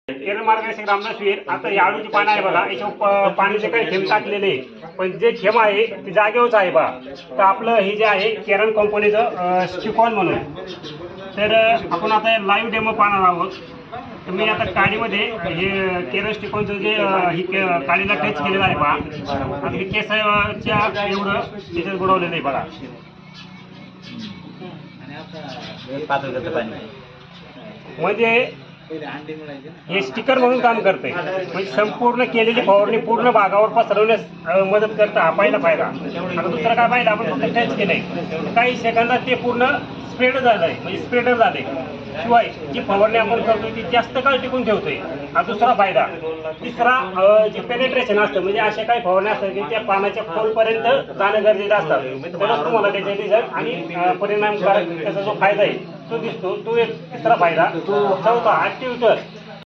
केरळ मार्गदर्शक रामदासवीर आता ही आळूची पानं आहे बघा, याच्यावर पाण्याचे काही थेंब टाकलेले पण जे थेंब आहे ते जागेवरच आहे बघा. तर आपलं हे जे आहे केरन कंपनीचं स्टिकॉन म्हणून, तर आपण आता लाईव्ह डेमो पाहणार आहोत. तर मी आता काडीमध्ये हे केरन स्टिकॉनचं जे ही काडीला टच केलेलं आहे पहा. आता हे केसाच्या एवढं त्याच्यात बुडवलेलं आहे बघा. म्हणजे हे स्टिकर म्हणून काम करते, म्हणजे संपूर्ण केलेली फवारणी पूर्ण भागावर पसरवण्यास मदत करतं. हा पहिला फायदा. आता दुसरा काय फायदा, आपण फक्त टच केलंय काही सेकंदात ते पूर्ण स्प्रेड झालंय, म्हणजे स्प्रेडर झाले. शिवाय जी फवारणी आपण करतोय ती जास्त काळ टिकून ठेवतोय. हा दुसरा फायदा. तिसरा जे पेनिट्रेशन असतं, म्हणजे अशा काही फवारणी असतात की त्या पानाच्या खोलपर्यंत जाणं गरजेचं असतं. तरच तुम्हाला त्याचे रिझल्ट आणि परिणामकारक त्याचा जो फायदा आहे तो दिसतो. तो एक तिसरा फायदा. चौथा ऍक्टिव्ह